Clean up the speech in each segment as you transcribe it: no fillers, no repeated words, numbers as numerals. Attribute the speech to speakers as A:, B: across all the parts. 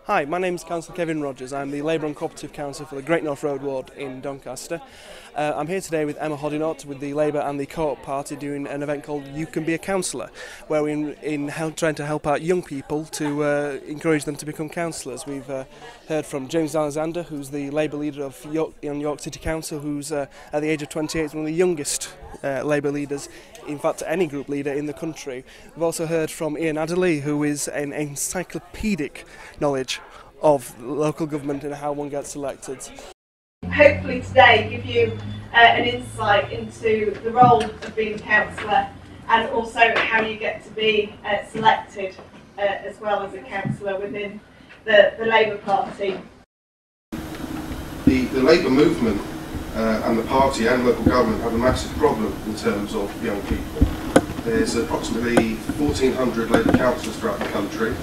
A: Hi, my name is Councillor Kevin Rogers. I'm the Labour and Co-operative Councillor for the Great North Road ward in Doncaster. I'm here today with Emma Hoddinott with the Labour and the Co-op Party doing an event called You Can Be a Councillor, where we're trying to help out young people to encourage them to become councillors. We've heard from James Alexander, who's the Labour leader of York City Council, who's at the age of 28 one of the youngest Labour leaders, in fact any group leader in the country. We've also heard from Ian Adderley, who is an encyclopedic knowledge of local government and how one gets elected.
B: Hopefully today give you an insight into the role of being a councillor and also how you get to be selected as well as a councillor within the Labour Party.
C: The Labour movement and the party and local government have a massive problem in terms of young people. There's approximately 1,400 Labour councillors throughout the country.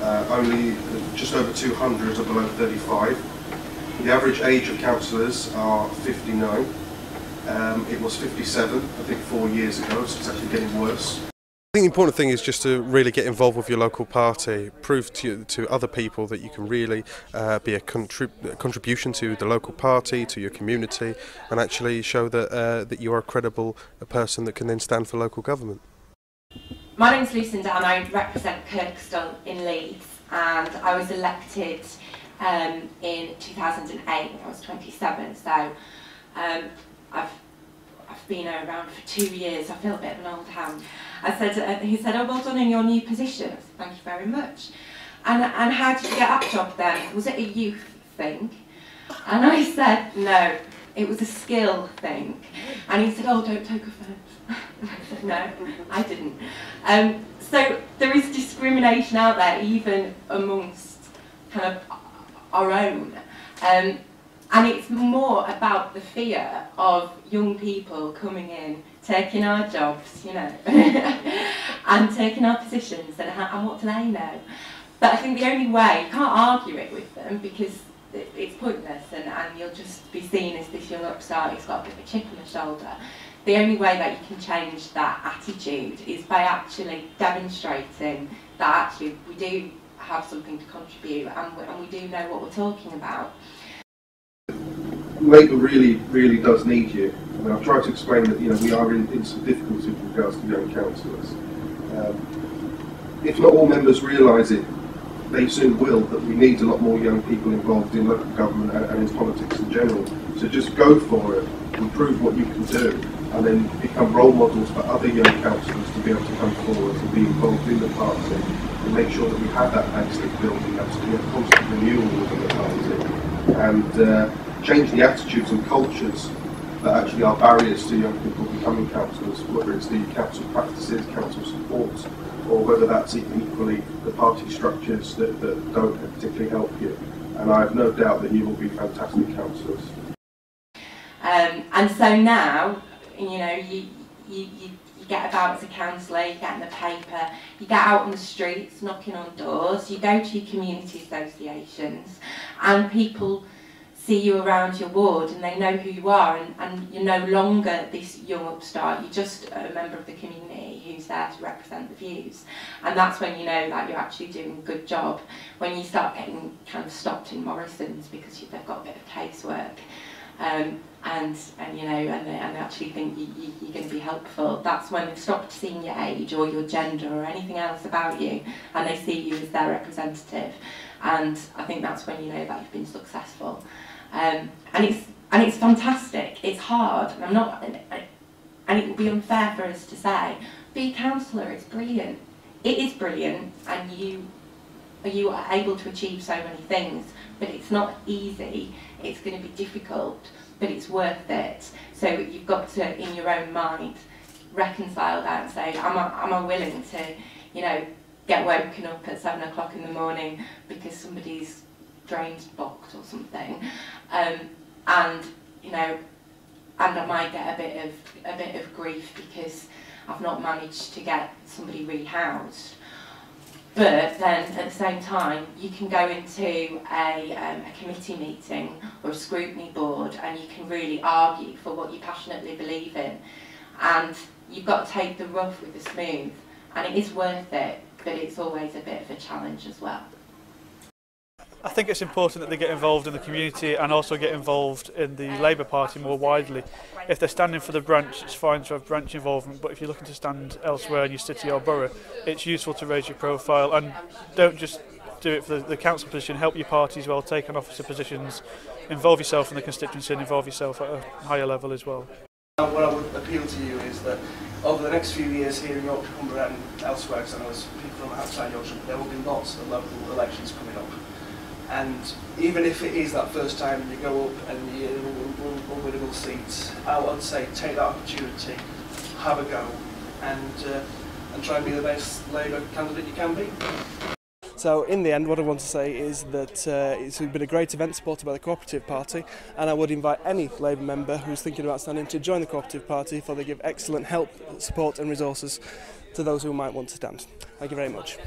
C: Only just over 200 are below 35. The average age of councillors are 59. It was 57, I think, 4 years ago, so it's actually getting worse.
D: I think the important thing is just to really get involved with your local party, prove to other people that you can really be a contribution to the local party, to your community, and actually show that you are a credible person that can then stand for local government.
E: My name's Lucinda and I represent Cllr in Leeds, and I was elected in 2008 when I was 27, so I've been around for 2 years. I feel a bit of an old hand. He said, "Oh, well done in your new position." I said, "Thank you very much." And how did you get that job then? Was it a youth thing? And I said, no, it was a skill thing. And he said, "Oh, don't take offence." I said, no, I didn't. So there is discrimination out there, even amongst kind of our own. And it's more about the fear of young people coming in, taking our jobs, you know, and taking our positions, and what do they know? But I think the only way, you can't argue it with them because it's pointless, and you'll just be seen as this young upstart who's got a bit of a chip on the shoulder. The only way that you can change that attitude is by actually demonstrating that actually we do have something to contribute and we do know what we're talking about.
C: Labour really does need you. I mean, I've tried to explain that we are in some difficulty with regards to young councillors. If not all members realise it, they soon will, that we need a lot more young people involved in local government and in politics in general. So just go for it and prove what you can do, and then become role models for other young councillors to be able to come forward and be involved in the party, and make sure that we have that basic building up, so we have constant renewal within the party, and change the attitudes and cultures that actually are barriers to young people becoming councillors, whether it's the council practices, council support, or whether that's equally the party structures that don't particularly help you. And I have no doubt that you will be fantastic councillors.
E: And so now, you know, you get about as a councillor, you get in the paper, you get out on the streets, knocking on doors, you go to your community associations, and people see you around your ward and they know who you are, and you're no longer this young upstart, you're just a member of the community who's there to represent the views. And that's when you know that you're actually doing a good job, when you start getting kind of stopped in Morrison's because they've got a bit of casework. And they actually think you're going to be helpful. That's when they've stopped seeing your age or your gender or anything else about you, and they see you as their representative. And I think that's when you know that you've been successful. And it's fantastic. It's hard, and it would be unfair for us to say, be a councillor. It's brilliant. It is brilliant, and you are able to achieve so many things. But it's not easy. It's going to be difficult, but it's worth it. So you've got to, in your own mind, reconcile that and say, am I willing to, you know, get woken up at 7 o'clock in the morning because somebody's drain's blocked or something, and you know, and I might get a bit of grief because I've not managed to get somebody rehoused. But then at the same time, you can go into a committee meeting or a scrutiny board and you can really argue for what you passionately believe in. And you've got to take the rough with the smooth. And it is worth it, but it's always a bit of a challenge as well.
F: I think it's important that they get involved in the community and also get involved in the Labour Party more widely. If they're standing for the branch, it's fine to have branch involvement, but if you're looking to stand elsewhere in your city or borough, it's useful to raise your profile, and don't just do it for the council position, help your party as well, take on officer positions, involve yourself in the constituency and involve yourself at a higher level as well.
A: What I would appeal to you is that over the next few years here in Yorkshire, Cumbria and elsewhere, because I know there's people from outside Yorkshire, there will be lots of local elections coming up. And even if it is that first time you go up and you're unwinnable seats, I would say take that opportunity, have a go, and try and be the best Labour candidate you can be. So in the end, what I want to say is that it's been a great event supported by the Co-operative Party, and I would invite any Labour member who's thinking about standing to join the Co-operative Party, for they give excellent help, support and resources to those who might want to stand. Thank you very much.